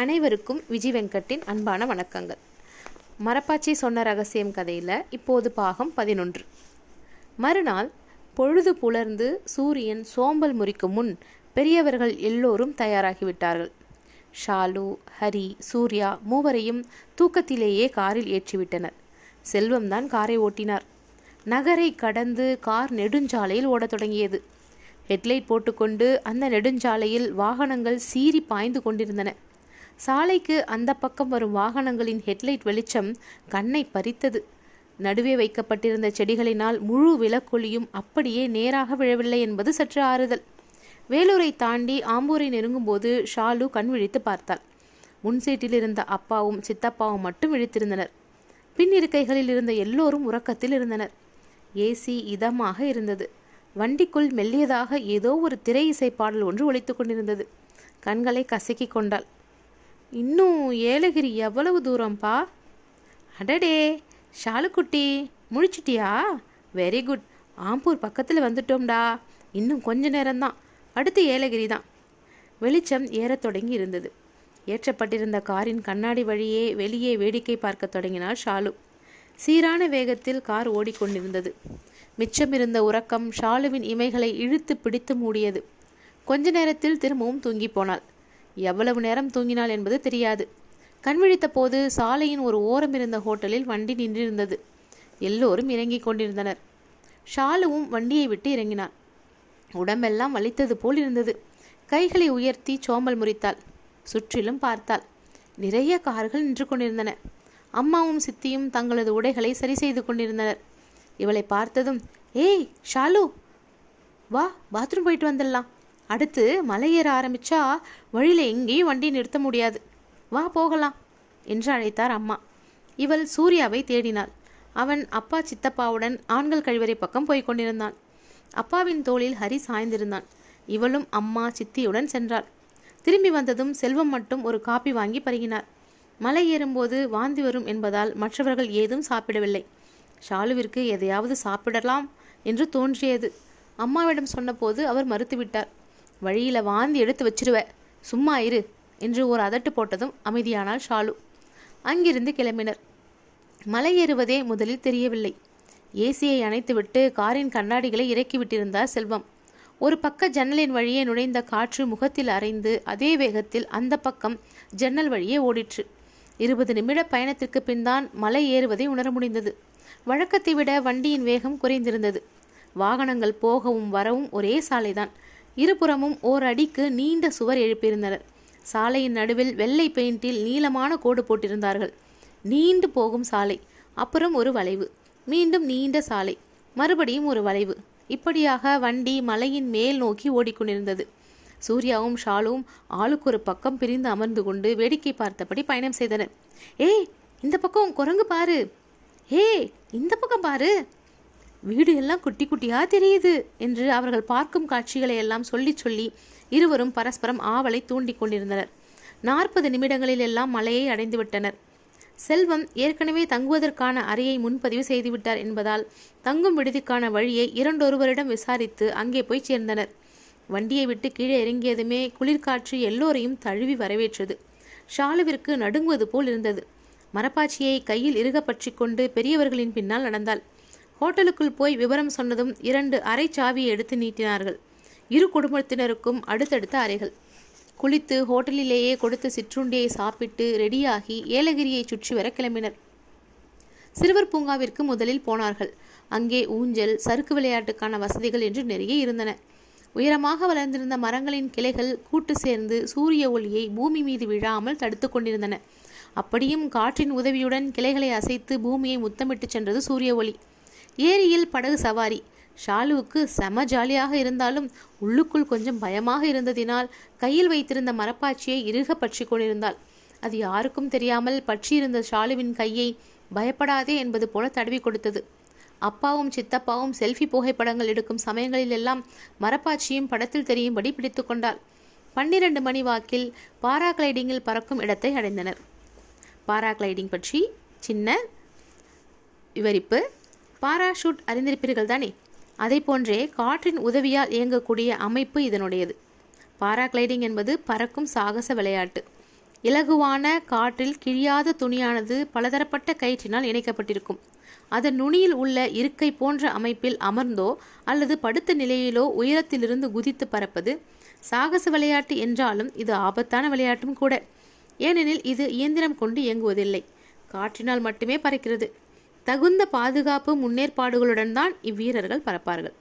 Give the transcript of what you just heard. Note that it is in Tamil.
அனைவருக்கும் விஜய் வெங்கட்டின் அன்பான வணக்கங்கள். மரப்பாச்சி சொன்ன ரகசியம் கதையில் இப்போது பாகம் 11. மறுநாள் பொழுது புலர்ந்து சூரியன் சோம்பல் முறிக்கும் முன் பெரியவர்கள் எல்லோரும் தயாராகிவிட்டார்கள். ஷாலு, ஹரி, சூர்யா மூவரையும் தூக்கத்திலேயே காரில் ஏற்றிவிட்டனர். செல்வம்தான் காரை ஓட்டினார். நகரை கடந்து கார் நெடுஞ்சாலையில் ஓடத் தொடங்கியது. ஹெட்லைட் போட்டுக்கொண்டு அந்த நெடுஞ்சாலையில் வாகனங்கள் சீறி பாய்ந்து கொண்டிருந்தன. சாலைக்கு அந்த பக்கம் வரும் வாகனங்களின் ஹெட்லைட் வெளிச்சம் கண்ணை பறித்தது. நடுவே வைக்கப்பட்டிருந்த செடிகளினால் முழு விளக்கொலியும் அப்படியே நேராக விழவில்லை என்பது சற்று ஆறுதல். வேலூரை தாண்டி ஆம்பூரை நெருங்கும்போது ஷாலு கண் விழித்து பார்த்தாள். முன்சீட்டில் இருந்த அப்பாவும் சித்தப்பாவும் மட்டும் விழித்திருந்தனர். பின் இருக்கைகளில் இருந்த எல்லோரும் உறக்கத்தில் இருந்தனர். ஏசி இதமாக இருந்தது. வண்டிக்குள் மெல்லியதாக ஏதோ ஒரு திரை இசை பாடல் ஒன்று ஒலித்து கொண்டிருந்தது. கண்களை கசக்கி கொண்டாள். இன்னும் ஏலகிரி எவ்வளவு தூரம்பா? அடடே ஷாலுக்குட்டி, முழிச்சிட்டியா? வெரி குட், ஆம்பூர் பக்கத்தில் வந்துட்டோம்டா. இன்னும் கொஞ்ச நேரம்தான், அடுத்து ஏலகிரி தான். வெளிச்சம் ஏறத் தொடங்கி இருந்தது. ஏற்றப்பட்டிருந்த காரின் கண்ணாடி வழியே வெளியே வேடிக்கை பார்க்க தொடங்கினாள் ஷாலு. சீரான வேகத்தில் கார் ஓடிக்கொண்டிருந்தது. மிச்சமிருந்த உறக்கம் ஷாலுவின் இமைகளை இழுத்து பிடித்து மூடியது. கொஞ்ச நேரத்தில் திரும்பவும் தூங்கி போனாள். எவ்வளவு நேரம் தூங்கினாள் என்பது தெரியாது. கண்விழித்த போது சாலையின் ஒரு ஓரம் இருந்த ஹோட்டலில் வண்டி நின்றிருந்தது. எல்லோரும் இறங்கிக் கொண்டிருந்தனர். ஷாலுவும் வண்டியை விட்டு இறங்கினாள். உடம்பெல்லாம் வலித்தது போல் இருந்தது. கைகளை உயர்த்தி சோம்பல் முறித்தாள். சுற்றிலும் பார்த்தாள். நிறைய கார்கள் நின்று கொண்டிருந்தன. அம்மாவும் சித்தியும் தங்களது உடைகளை சரி செய்து கொண்டிருந்தனர். இவளை பார்த்ததும், ஏய் ஷாலு, வா பாத்ரூம் போயிட்டு வந்துடலாம். அடுத்து மலை ஏற ஆரம்பிச்சா வழியில் எங்கேயும் வண்டி நிறுத்த முடியாது, வா போகலாம் என்று அழைத்தார் அம்மா. இவள் சூர்யாவை தேடினாள். அவன் அப்பா சித்தப்பாவுடன் ஆண்கள் கழிவறை பக்கம் போய் கொண்டிருந்தான். அப்பாவின் தோளில் ஹரி சாய்ந்திருந்தான். இவளும் அம்மா சித்தியுடன் சென்றாள். திரும்பி வந்ததும் செல்வம் மட்டும் ஒரு காப்பி வாங்கி பருகினார். மலை ஏறும்போது வாந்தி வரும் என்பதால் மற்றவர்கள் ஏதும் சாப்பிடவில்லை. ஷாலுவிற்கு எதையாவது சாப்பிடலாம் என்று தோன்றியது. அம்மாவிடம் சொன்னபோது அவர் மறுத்துவிட்டார். வழியில் வாந்தி எடுத்து வச்சிருவ, சும்மா இரு என்று ஒரு அதட்டு போட்டதும் அமைதியானாள் ஷாலு. அங்கிருந்து கிளம்பினர். மலை ஏறுவதே முதலில் தெரியவில்லை. ஏசியை அணைத்துவிட்டு காரின் கண்ணாடிகளை இறக்கிவிட்டிருந்தார் செல்வம். ஒரு பக்க ஜன்னலின் வழியே நுழைந்த காற்று முகத்தில் அரைந்து அதே வேகத்தில் அந்த பக்கம் ஜன்னல் வழியே ஓடிற்று. 20 நிமிட பயணத்திற்கு பின் தான் மலை ஏறுவதை உணர முடிந்தது. வழக்கத்தை விட வண்டியின் வேகம் குறைந்திருந்தது. வாகனங்கள் போகவும் வரவும் ஒரே சாலைதான். இருபுறமும் ஓர் அடிக்கு நீண்ட சுவர் எழுப்பியிருந்தனர். சாலையின் நடுவில் வெள்ளை பெயிண்டில் நீளமான கோடு போட்டிருந்தார்கள். நீண்டு போகும் சாலை, அப்புறம் ஒரு வளைவு, மீண்டும் நீண்ட சாலை, மறுபடியும் ஒரு வளைவு. இப்படியாக வண்டி மலையின் மேல் நோக்கி ஓடிக்கொண்டிருந்தது. சூர்யாவும் ஷாலுவும் ஆளுக்கு ஒரு பக்கம் பிரிந்து அமர்ந்து கொண்டு வேடிக்கை பார்த்தபடி பயணம் செய்தனர். ஏய் இந்த பக்கம் குரங்கு பாரு, ஏய் இந்த பக்கம் பாரு, வீடு எல்லாம் குட்டி குட்டியா தெரியுது என்று அவர்கள் பார்க்கும் காட்சிகளை எல்லாம் சொல்லி சொல்லி இருவரும் பரஸ்பரம் ஆவலை தூண்டி கொண்டிருந்தனர். 40 நிமிடங்களில் எல்லாம் மலையை அடைந்து விட்டனர். செல்வம் ஏற்கனவே தங்குவதற்கான அறையை முன்பதிவு செய்துவிட்டார் என்பதால் தங்கும் விடுதிக்கான வழியை இரண்டொருவரிடம் விசாரித்து அங்கே போய் சேர்ந்தனர். வண்டியை விட்டு கீழே இறங்கியதுமே குளிர்காற்று எல்லோரையும் தழுவி வரவேற்றது. ஷாலுவிற்கு நடுங்குவது போல் இருந்தது. மரப்பாச்சியை கையில் இறுக பற்றி கொண்டு பெரியவர்களின் பின்னால் நடந்தாள். ஹோட்டலுக்குள் போய் விவரம் சொன்னதும் 2 அறை சாவியை எடுத்து நீட்டினார்கள். இரு குடும்பத்தினருக்கும் அடுத்தடுத்த அறைகள். குளித்து ஹோட்டலிலேயே கொடுத்த சிற்றுண்டியை சாப்பிட்டு ரெடியாகி ஏலகிரியை சுற்றி வர கிளம்பினர். சிறுவர் பூங்காவிற்கு முதலில் போனார்கள். அங்கே ஊஞ்சல், சறுக்கு விளையாட்டுக்கான வசதிகள் என்று நிறைய இருந்தன. உயரமாக வளர்ந்திருந்த மரங்களின் கிளைகள் கூட்டு சேர்ந்து சூரிய ஒளியை பூமி மீது விழாமல் தடுத்து கொண்டிருந்தன. அப்படியும் காற்றின் உதவியுடன் கிளைகளை அசைத்து பூமியை முத்தமிட்டு சென்றது சூரிய ஒளி. ஏரியில் படகு சவாரி. ஷாலுவுக்கு செம ஜாலியாக இருந்தாலும் உள்ளுக்குள் கொஞ்சம் பயமாக இருந்ததினால் கையில் வைத்திருந்த மரப்பாச்சியை இறுக பற்றி கொண்டிருந்தாள். அது யாருக்கும் தெரியாமல் பற்றியிருந்த ஷாலுவின் கையை பயப்படாதே என்பது போல தடவி கொடுத்தது. அப்பாவும் சித்தப்பாவும் செல்ஃபி புகைப்படங்கள் எடுக்கும் சமயங்களில் எல்லாம் மரப்பாச்சியும் படத்தில் தெரியும்படி பிடித்து கொண்டாள். 12 மணி வாக்கில் பாராகிளைடிங்கில் பறக்கும் இடத்தை அடைந்தனர். பாராகிளைடிங் பற்றி சின்ன விவரிப்பு. பாராஷூட் அறிந்திருப்பீர்கள் தானே? அதை போன்றே காற்றின் உதவியால் இயங்கக்கூடிய அமைப்பு இதனுடையது. பாராகிளைடிங் என்பது பறக்கும் சாகச விளையாட்டு. இலகுவான காற்றில் கிழியாத துணியானது பலதரப்பட்ட கயிற்றினால் இணைக்கப்பட்டிருக்கும். அதன் நுனியில் உள்ள இருக்கை போன்ற அமைப்பில் அமர்ந்தோ அல்லது படுத்த நிலையிலோ உயரத்திலிருந்து குதித்து பறப்பது சாகச விளையாட்டு என்றாலும் இது ஆபத்தான விளையாட்டும் கூட. ஏனெனில் இது இயந்திரம் கொண்டு இயங்குவதில்லை, காற்றினால் மட்டுமே பறக்கிறது. தகுந்த பாதுகாப்பு முன்னேற்பாடுகளுடன் தான் இவ்வீரர்கள் பறப்பார்கள்.